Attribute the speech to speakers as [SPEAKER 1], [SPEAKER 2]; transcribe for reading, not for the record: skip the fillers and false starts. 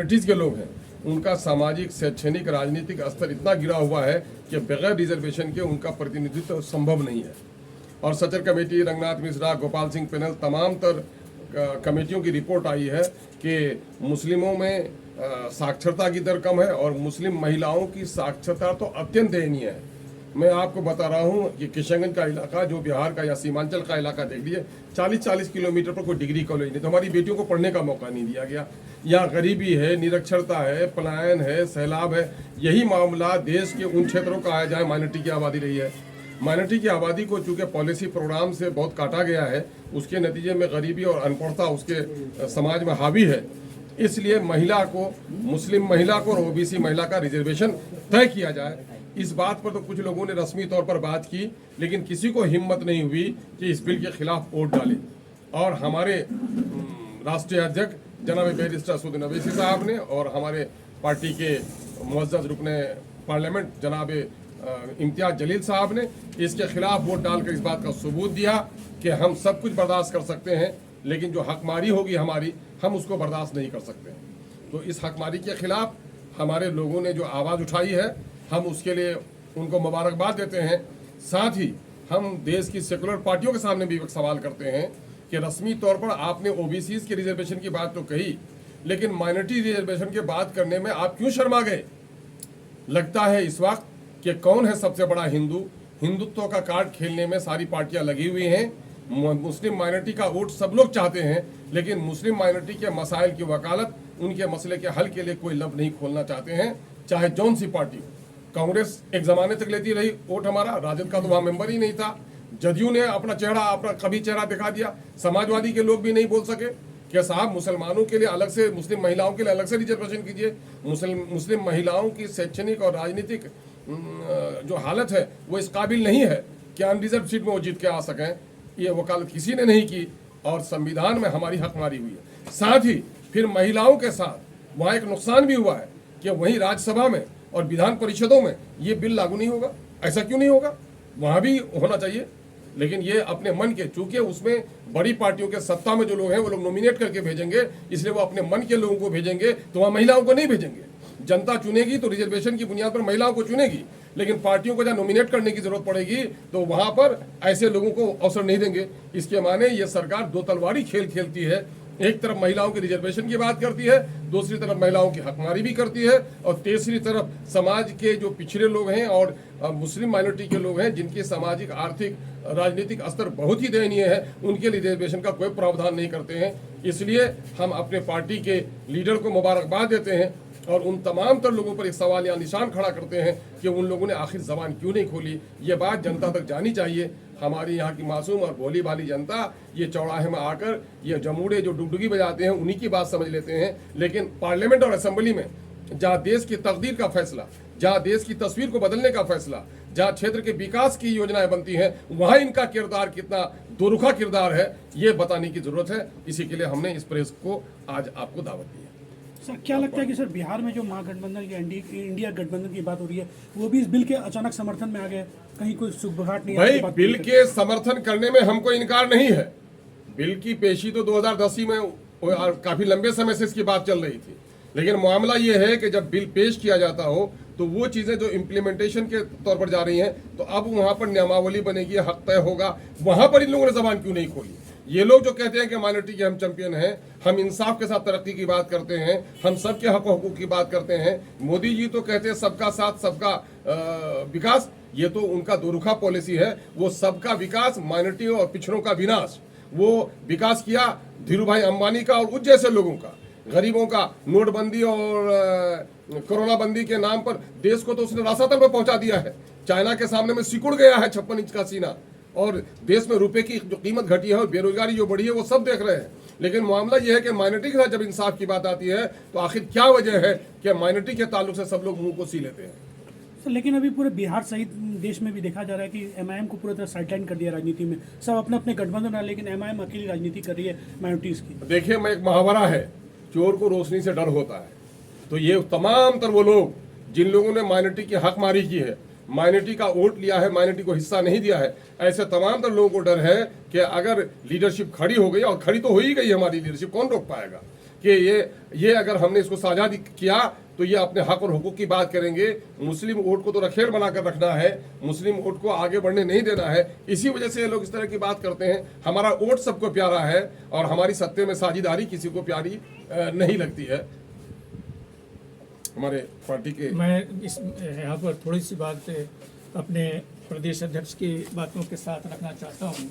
[SPEAKER 1] Minorities के लोग हैं उनका सामाजिक, शैक्षणिक, राजनीतिक स्तर इतना गिरा हुआ है कि बगैर रिजर्वेशन के उनका प्रतिनिधित्व संभव नहीं है। और सचर कमेटी, रंगनाथ मिश्रा, गोपाल सिंह पैनल, तमाम तर कमेटियों की रिपोर्ट आई है कि मुस्लिमों में साक्षरता की दर कम है और मुस्लिम महिलाओं की साक्षरता तो अत्यंत दयनीय है। मैं आपको बता रहा हूँ कि किशनगंज का इलाका, जो बिहार का या सीमांचल का इलाका देख लीजिए, 40-40 किलोमीटर पर कोई डिग्री कॉलेज नहीं, तो हमारी बेटियों को पढ़ने का मौका नहीं दिया गया। यहाँ गरीबी है, निरक्षरता है, पलायन है, सैलाब है। यही मामला देश के उन क्षेत्रों का है जहाँ माइनॉरिटी की आबादी रही है। माइनॉरिटी की आबादी को चूँकि पॉलिसी प्रोग्राम से बहुत काटा गया है, उसके नतीजे में गरीबी और अनपढ़ता उसके समाज में हावी है। इसलिए महिला को, मुस्लिम महिला को और ओबीसी महिला का रिजर्वेशन तय किया जाए। इस बात पर तो कुछ लोगों ने रस्मी तौर पर बात की, लेकिन किसी को हिम्मत नहीं हुई कि इस बिल के खिलाफ वोट डाले। और हमारे राष्ट्रीय अध्यक्ष जनाब बैरिस्टर असदुद्दीन अवैसी साहब ने और हमारे पार्टी के मुअज़्ज़ज़ रुकने पार्लियामेंट जनाब इम्तियाज जलील साहब ने इसके खिलाफ वोट डालकर इस बात का सबूत दिया कि हम सब कुछ बर्दाश्त कर सकते हैं, लेकिन जो हकमारी होगी हमारी, हम उसको बर्दाश्त नहीं कर सकते। तो इस हकमारी के खिलाफ हमारे लोगों ने जो आवाज़ उठाई है, हम उसके लिए उनको मुबारकबाद देते हैं। साथ ही हम देश की सेकुलर पार्टियों के सामने भी एक सवाल करते हैं कि रस्मी तौर पर आपने ओबीसीज के रिजर्वेशन की बात तो कही, लेकिन माइनॉरिटी रिजर्वेशन की बात करने में आप क्यों शर्मा गए? लगता है इस वक्त कि कौन है सबसे बड़ा हिंदू। हिंदुत्व का कार्ड खेलने में सारी पार्टियां लगी हुई हैं। मुस्लिम माइनॉरिटी का वोट सब लोग चाहते हैं, लेकिन मुस्लिम माइनॉरिटी के मसाइल की वकालत, उनके मसले के हल के लिए कोई लब नहीं खोलना चाहते हैं, चाहे जौन सी पार्टी हो। कांग्रेस एक जमाने तक लेती रही वोट हमारा, राजद का तो वहाँ मेंबर ही नहीं था। जदयू ने अपना कभी चेहरा दिखा दिया। समाजवादी के लोग भी नहीं बोल सके कि साहब मुसलमानों के लिए अलग से, मुस्लिम महिलाओं के लिए अलग से रिजर्वेशन कीजिए। मुस्लिम महिलाओं की शैक्षणिक और राजनीतिक जो हालत है वो इस काबिल नहीं है कि अनरिजर्व सीट में वो जीत के आ सकें। ये वकालत किसी ने नहीं की और संविधान में हमारी हकमारी हुई है। साथ ही फिर महिलाओं के साथ वहाँ एक नुकसान भी हुआ है कि वहीं राज्यसभा में और विधान परिषदों में ये बिल लागू नहीं होगा। ऐसा क्यों नहीं होगा? वहाँ भी होना चाहिए, लेकिन ये अपने मन के, चूंकि उसमें बड़ी पार्टियों के सत्ता में जो लोग हैं वो लोग नॉमिनेट करके भेजेंगे, इसलिए वो अपने मन के लोगों को भेजेंगे, तो वहाँ महिलाओं को नहीं भेजेंगे। जनता चुनेगी तो रिजर्वेशन की बुनियाद पर महिलाओं को चुनेगी, लेकिन पार्टियों को जहाँ नॉमिनेट करने की जरूरत पड़ेगी तो वहाँ पर ऐसे लोगों को अवसर नहीं देंगे। इसके माने ये सरकार दो तलवारी खेल खेलती है। एक तरफ महिलाओं की रिजर्वेशन की बात करती है, दूसरी तरफ महिलाओं की हकमारी भी करती है, और तीसरी तरफ समाज के जो पिछड़े लोग हैं और मुस्लिम माइनॉरिटी के लोग हैं जिनकी सामाजिक, आर्थिक, राजनीतिक स्तर बहुत ही दयनीय है, उनके लिए रिजर्वेशन का कोई प्रावधान नहीं करते हैं। इसलिए हम अपने पार्टी के लीडर को मुबारकबाद देते हैं और उन तमाम तर लोगों पर एक सवाल या निशान खड़ा करते हैं कि उन लोगों ने आखिर जबान क्यों नहीं खोली। ये बात जनता तक जानी चाहिए। हमारी यहाँ की मासूम और भोली भाली जनता ये चौराहे में आकर ये जमूड़े जो डुगडुगी बजाते हैं उन्हीं की बात समझ लेते हैं, लेकिन पार्लियामेंट और असेंबली में जहाँ देश की तकदीर का फैसला, जहाँ देश की तस्वीर को बदलने का फैसला, जहाँ क्षेत्र के विकास की योजनाएं बनती हैं, वहाँ इनका किरदार कितना दोरुखा किरदार है ये बताने की जरूरत है। इसी के लिए हमने इस प्रेस को आज आपको दावत दी है।
[SPEAKER 2] सर क्या लगता है कि सर बिहार में जो महागठबंधन की इंडिया गठबंधन की बात हो रही है, वो भी इस बिल के अचानक समर्थन में आ गए? कहीं कोई सुगबुगाहट नहीं?
[SPEAKER 1] भाई, बिल के समर्थन करने में हमको इनकार नहीं है। बिल की पेशी तो 2010 में काफी लंबे समय से इसकी बात चल रही थी, लेकिन मामला ये है कि जब बिल पेश किया जाता हो तो वो चीजें जो इम्प्लीमेंटेशन के तौर पर जा रही हैं, तो अब वहां पर नियमावली बनेगी, हक तय होगा, वहां पर इन लोगों ने जबान क्यों नहीं खोली? ये लोग जो कहते हैं कि माइनॉरिटी के हम चैंपियन हैं, हम इंसाफ के साथ तरक्की की बात करते हैं, हम सबके हक हकूक की बात करते हैं। मोदी जी तो कहते हैं सबका साथ सबका विकास, ये तो उनका दोरुखा पॉलिसी है। वो सबका विकास, माइनॉरिटी और पिछड़ों का विनाश। वो विकास किया धीरू भाई अंबानी का और उस जैसे लोगों का, गरीबों का। नोटबंदी और कोरोना बंदी के नाम पर देश को तो उसने रसातल में पहुंचा दिया है। चाइना के सामने में सिकुड़ गया है 56 इंच का सीना, और देश में रुपए की जो कीमत घटी है और बेरोजगारी जो बढ़ी है वो सब देख रहे हैं। लेकिन मामला यह है कि माइनॉरिटी के साथ जब इंसाफ की बात आती है तो आखिर क्या वजह है कि माइनॉरिटी के ताल्लुक से सब लोग मुंह को सी लेते हैं।
[SPEAKER 2] सर लेकिन अभी पूरे बिहार सहित देश में भी देखा जा रहा है कि एमआईएम को पूरी तरह साइडलाइन कर दिया राजनीति में। सब अपने अपने गठबंधन है, लेकिन एमआईएम अकेली राजनीति कर रही है माइनॉरिटीज की।
[SPEAKER 1] देखिए, मैं एक मुहावरा है, चोर को रोशनी से डर होता है। तो ये तमाम तर वो लोग जिन लोगों ने माइनॉरिटी की हकमारी की है, माइनॉरिटी का वोट लिया है, माइनॉरिटी को हिस्सा नहीं दिया है, ऐसे तमाम तर लोगों को डर है कि अगर लीडरशिप खड़ी हो गई, और खड़ी तो हो ही गई हमारी लीडरशिप, कौन रोक पाएगा? कि ये अगर हमने इसको साझा किया तो ये अपने हक और हुकूक की बात करेंगे। मुस्लिम वोट को तो रखेड़ बनाकर रखना है, मुस्लिम वोट को आगे बढ़ने नहीं देना है। इसी वजह से ये लोग इस तरह की बात करते हैं। हमारा वोट सबको प्यारा है और हमारी सत्ते में साझेदारी किसी को प्यारी नहीं लगती है। हमारे पार्टी के
[SPEAKER 3] मैं इस यहाँ पर थोड़ी सी बात अपने प्रदेश अध्यक्ष की बातों के साथ रखना चाहता हूँ।